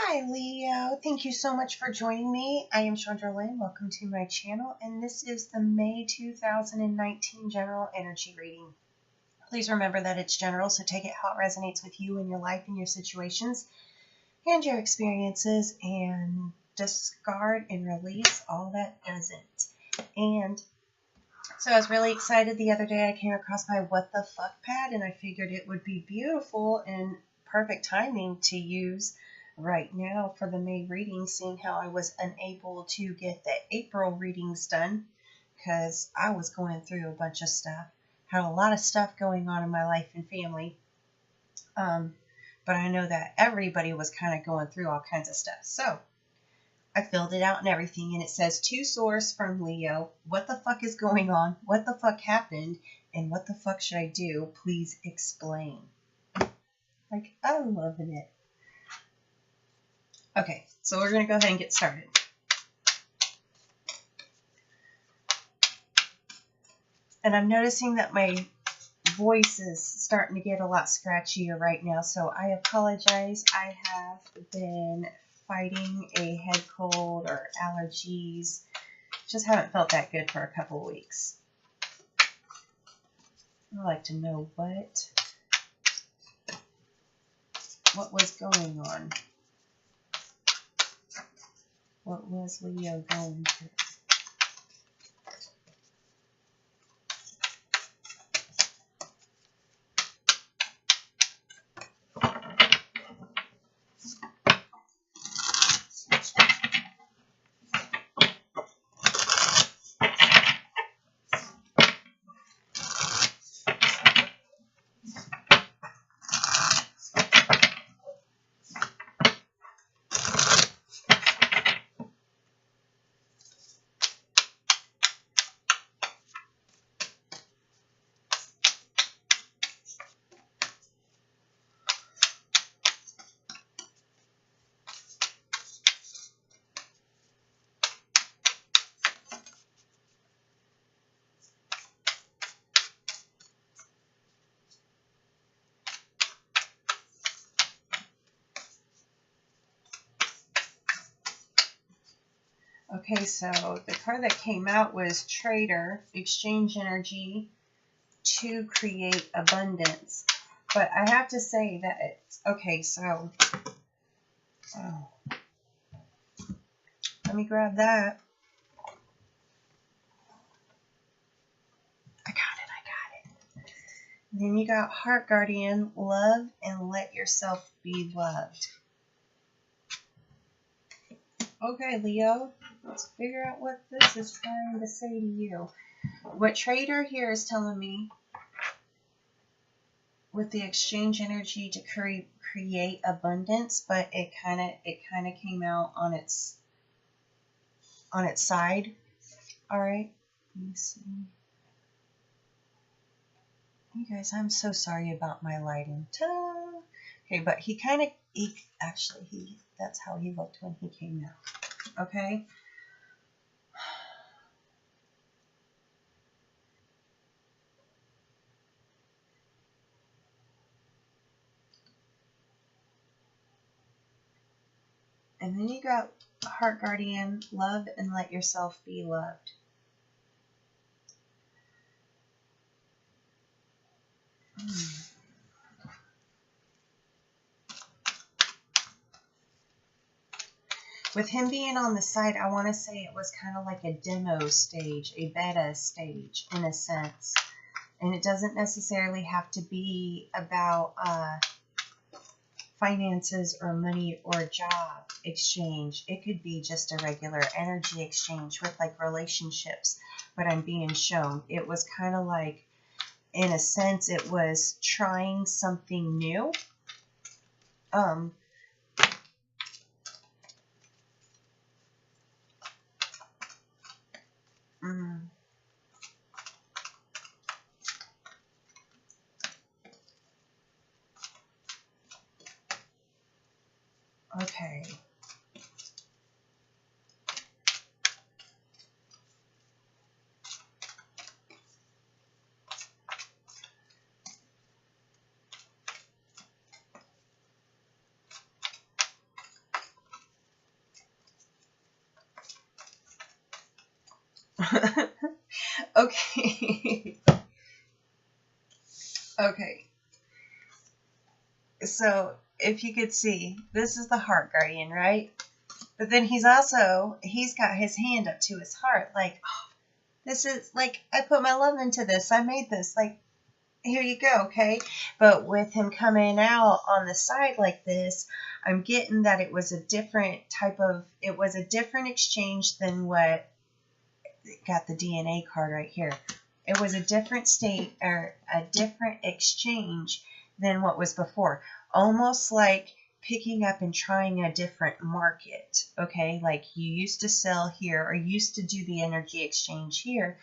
Hi Leo, thank you so much for joining me. I am Shandra Lynn. Welcome to my channel, and this is the May 2019 general energy reading. Please remember that it's general, so take it how it resonates with you and your life and your situations and your experiences, and discard and release all that doesn't. And so I was really excited the other day. I came across my what the fuck pad, and I figured it would be beautiful and perfect timing to use right now for the May reading, seeing how I was unable to get the April readings done because I was going through a bunch of stuff. Had a lot of stuff going on in my life and family. But I know that everybody was kind of going through all kinds of stuff. So I filled it out and everything, and it says to source from Leo, what the fuck is going on? What the fuck happened? And what the fuck should I do? Please explain. Like, I'm loving it. Okay, so we're going to go ahead and get started. And I'm noticing that my voice is starting to get a lot scratchier right now, so I apologize. I have been fighting a head cold or allergies. Just haven't felt that good for a couple of weeks. I'd like to know what was going on. What was Leo going through? Okay, so the card that came out was Trader, exchange energy to create abundance. But I have to say that it's, okay, so, let me grab that. I got it. And then you got Heart Guardian, love and let yourself be loved. Okay, Leo, let's figure out what this is trying to say to you. What Trader here is telling me with the exchange energy to create abundance, but it kind of came out on its side. All right, let me see. You guys, I'm so sorry about my lighting. Ta-da! Okay, but that's how he looked when he came out. Okay. And then you got Heart Guardian, love and let yourself be loved. With him being on the side, I want to say it was kind of like a demo stage, a beta stage in a sense. And it doesn't necessarily have to be about finances or money or job exchange. It could be just a regular energy exchange with like relationships. But I'm being shown it was kind of like, in a sense, it was trying something new. Okay. Okay. Okay. So if you could see, this is the heart guardian, right? But then he's got his hand up to his heart, like, oh, this is like, I put my love into this. I made this. Like, here you go, okay? But with him coming out on the side like this, I'm getting that it was a different exchange than what got the DNA card right here. It was a different state or a different exchange than what was before. Almost like picking up and trying a different market, okay? Like you used to sell here or used to do the energy exchange here,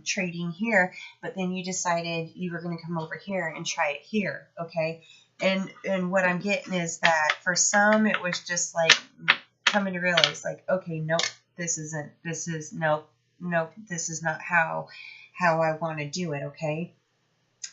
trading here, but then you decided you were going to come over here and try it here, okay? And what I'm getting is that for some it was just like coming to realize, like, okay, nope, this is not how I want to do it, okay?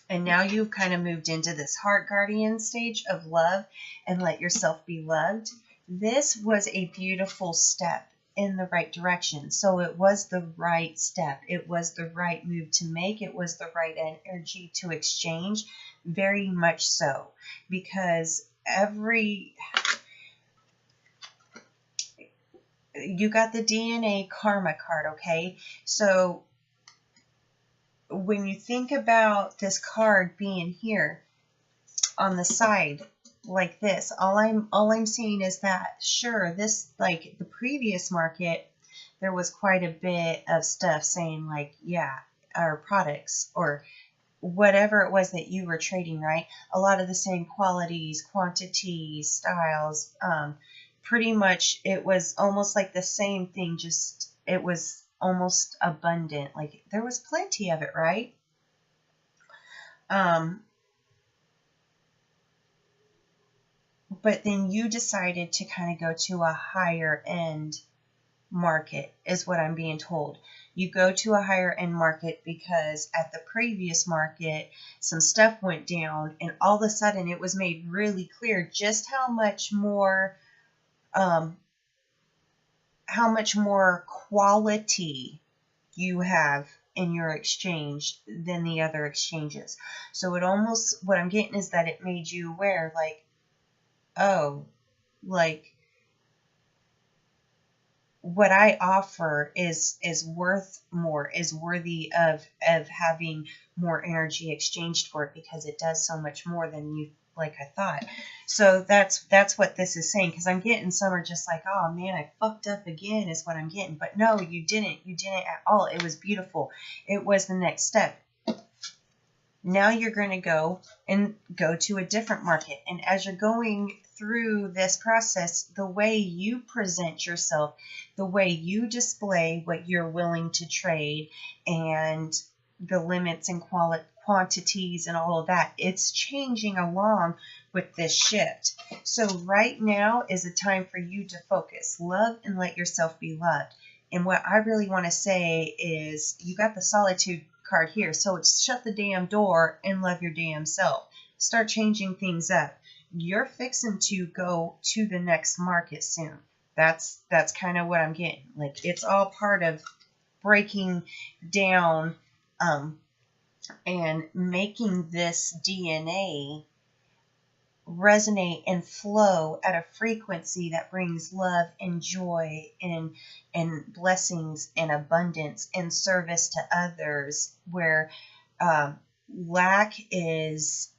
And now you've kind of moved into this heart guardian stage of love and let yourself be loved. This was a beautiful step in the right direction. So it was the right step. It was the right move to make. It was the right energy to exchange. Very much so. Because you got the DNA karma card, okay? So when you think about this card being here on the side like this, all I'm seeing is that, sure, this, like the previous market, there was quite a bit of stuff saying like, yeah, our products or whatever it was that you were trading, right? A lot of the same qualities, quantities, styles, pretty much it was almost like the same thing, just it was almost abundant. Like there was plenty of it, right? But then you decided to kind of go to a higher end market, is what I'm being told. You go to a higher end market because at the previous market, some stuff went down, and all of a sudden it was made really clear just how much more quality you have in your exchange than the other exchanges. So what I'm getting is that it made you aware, like, oh, like what I offer is worth more, is worthy of having more energy exchanged for it, because it does so much more than you like I thought. So that's what this is saying, because I'm getting some are just like, oh man, I fucked up again is what I'm getting. But no, you didn't at all. It was beautiful. It was the next step. Now you're going to go to a different market. And as you're going through this process, the way you present yourself, the way you display what you're willing to trade, and the limits and quantities and all of that, it's changing along with this shift. So right now is a time for you to focus, love, and let yourself be loved. And what I really want to say is, you got the solitude card here, so it's shut the damn door and love your damn self. Start changing things up. You're fixing to go to the next market soon. That's kind of what I'm getting. Like, it's all part of breaking down and making this DNA resonate and flow at a frequency that brings love and joy and blessings and abundance and service to others, where lack is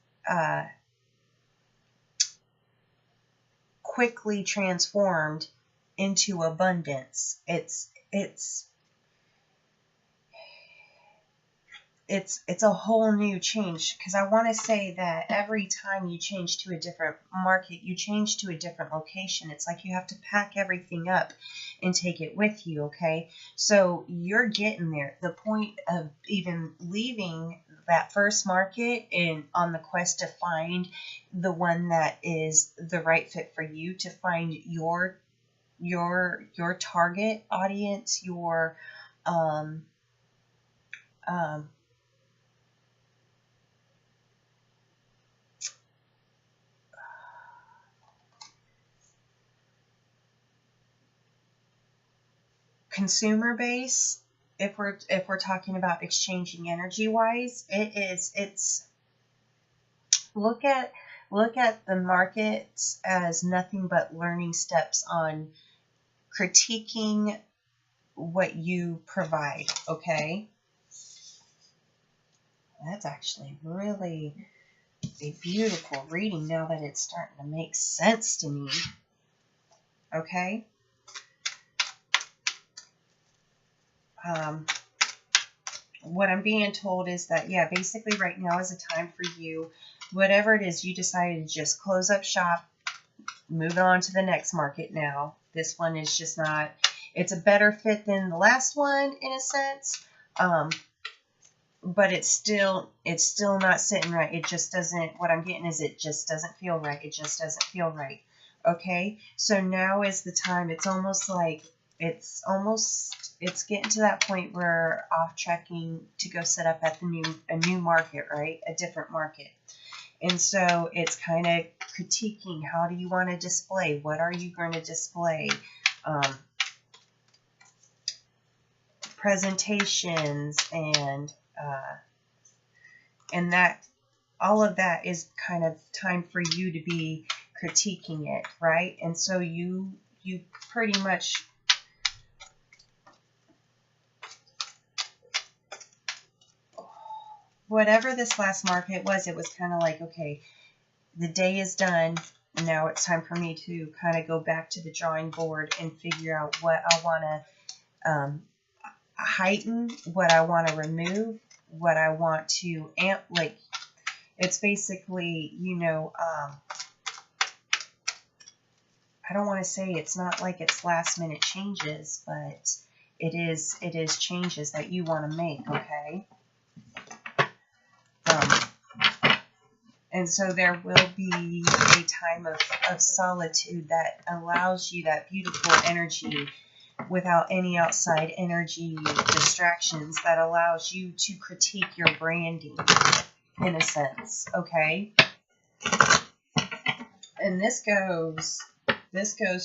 quickly transformed into abundance. It's a whole new change, because I want to say that every time you change to a different market, you change to a different location. It's like you have to pack everything up and take it with you, okay? So you're getting there. The point of even leaving that first market and on the quest to find the one that is the right fit for you, to find your target audience, your consumer base if we're talking about exchanging energy wise, it's look at the markets as nothing but learning steps on critiquing what you provide. Okay, that's actually really a beautiful reading now that it's starting to make sense to me. Okay. What I'm being told is that, yeah, basically right now is a time for you, whatever it is, you decided to just close up shop, move on to the next market now. This one is just not, it's a better fit than the last one in a sense, but it's still not sitting right. It just doesn't, what I'm getting is it just doesn't feel right. It just doesn't feel right. Okay, so now is the time. It's almost like it's getting to that point where off tracking to go set up at a new market, right? A different market. And so it's kind of critiquing, how do you want to display? What are you going to display? Presentations and that, all of that is kind of time for you to be critiquing it, right? And so you pretty much whatever this last market was, it was kind of like, okay, the day is done. Now it's time for me to kind of go back to the drawing board and figure out what I want to heighten, what I want to remove, what I want to amp. Like, it's basically, you know, I don't want to say it's not like it's last minute changes, but it is changes that you want to make, okay? And so there will be a time of solitude that allows you that beautiful energy without any outside energy distractions, that allows you to critique your branding in a sense, okay? And this goes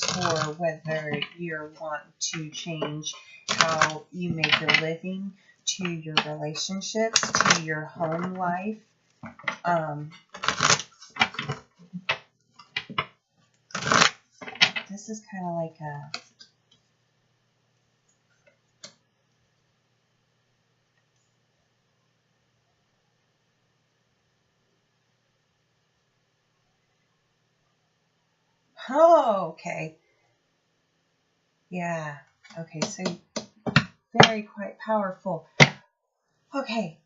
for whether you're wanting to change how you make your living, to your relationships, to your home life. This is kind of like a okay. Yeah. Okay, so very quite powerful. Okay.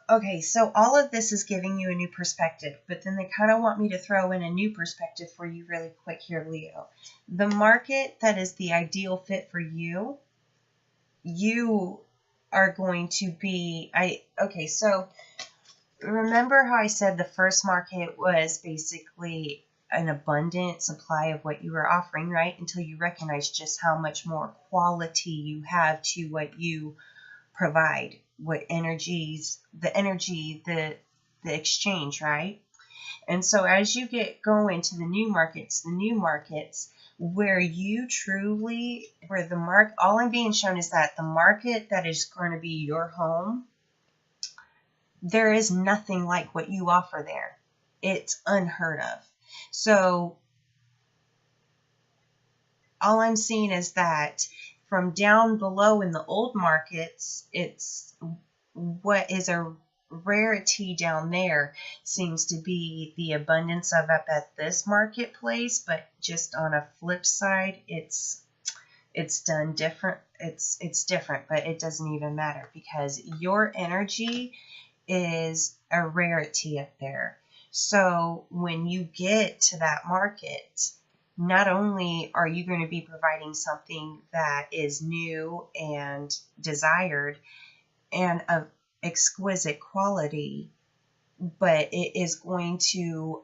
Okay, so all of this is giving you a new perspective, but then they kind of want me to throw in a new perspective for you really quick here, Leo. The market that is the ideal fit for you, you are going to be, okay, so remember how I said the first market was basically an abundant supply of what you were offering, right? Until you recognize just how much more quality you have to what you provide, what energies, the exchange, right? And so as you get going to the new markets where you truly, where the all I'm being shown is that the market that is going to be your home, there is nothing like what you offer there. It's unheard of. So all I'm seeing is that from down below in the old markets, it's what is a rarity down there seems to be the abundance of up at this marketplace, but just on a flip side, it's done different. It's different, but it doesn't even matter because your energy is a rarity up there. So when you get to that market, not only are you going to be providing something that is new and desired and of exquisite quality, but it is going to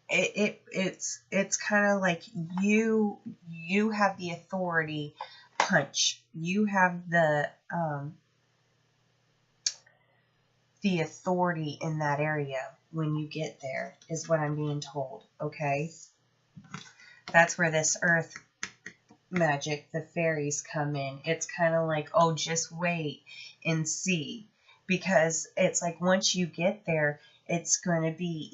it's kind of like you have the authority punch. You have the authority in that area when you get there, is what I'm being told, okay? That's where this earth magic, the fairies come in. It's kind of like, oh, just wait and see. Because it's like once you get there, it's going to be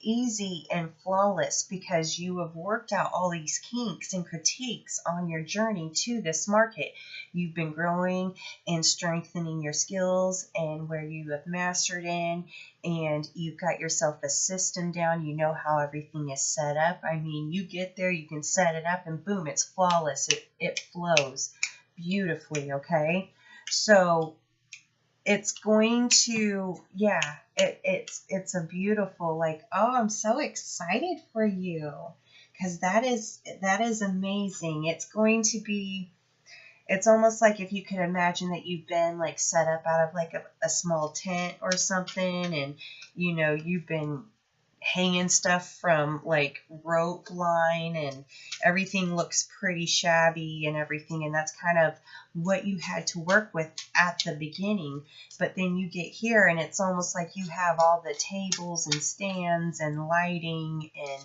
easy and flawless because you have worked out all these kinks and critiques on your journey to this market. You've been growing and strengthening your skills and where you have mastered in, and you've got yourself a system down. You know how everything is set up. I mean, you get there, you can set it up, and boom, it's flawless. It flows beautifully, okay? So it's going to, yeah, it's a beautiful, like, oh, I'm so excited for you, because that is amazing. It's going to be, it's almost like if you could imagine that you've been like set up out of like a small tent or something, and you know, you've been hanging stuff from like rope line, and everything looks pretty shabby and everything, and that's kind of what you had to work with at the beginning. But then you get here and it's almost like you have all the tables and stands and lighting, and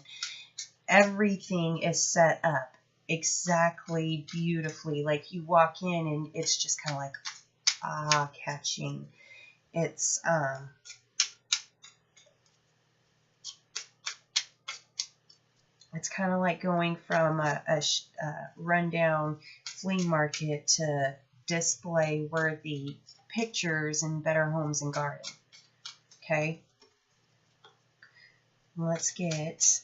everything is set up exactly beautifully. Like you walk in and it's just kind of like catching. It's it's kind of like going from a rundown flea market to display worthy pictures in Better Homes and Garden. Okay, let's get,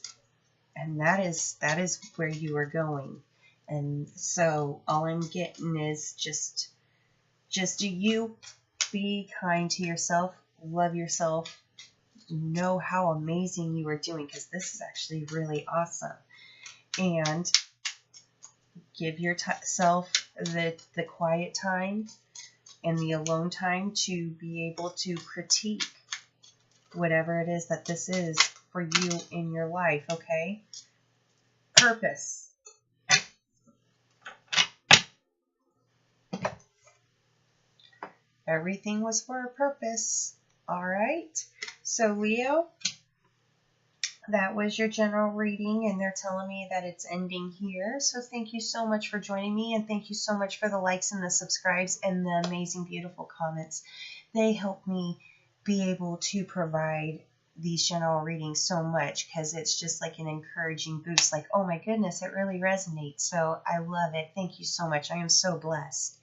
and that is where you are going. And so all I'm getting is just do you be kind to yourself, love yourself, know how amazing you are doing, because this is actually really awesome. And give yourself the quiet time and the alone time to be able to critique whatever it is that this is for you in your life, okay? Purpose. Everything was for a purpose. All right. So Leo, that was your general reading, and they're telling me that it's ending here. So thank you so much for joining me, and thank you so much for the likes and the subscribes and the amazing, beautiful comments. They help me be able to provide these general readings so much, because it's just like an encouraging boost. Like, oh my goodness, it really resonates. So I love it. Thank you so much. I am so blessed.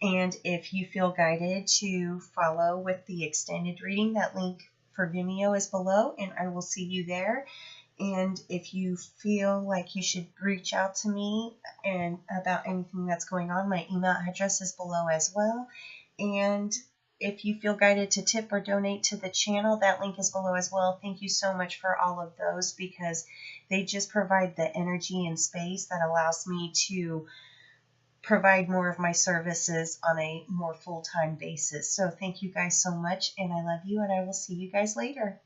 And if you feel guided to follow with the extended reading, that link for Vimeo is below, and I will see you there. And if you feel like you should reach out to me and about anything that's going on, my email address is below as well. And if you feel guided to tip or donate to the channel, that link is below as well. Thank you so much for all of those, because they just provide the energy and space that allows me to provide more of my services on a more full-time basis. So thank you guys so much, and I love you, and I will see you guys later.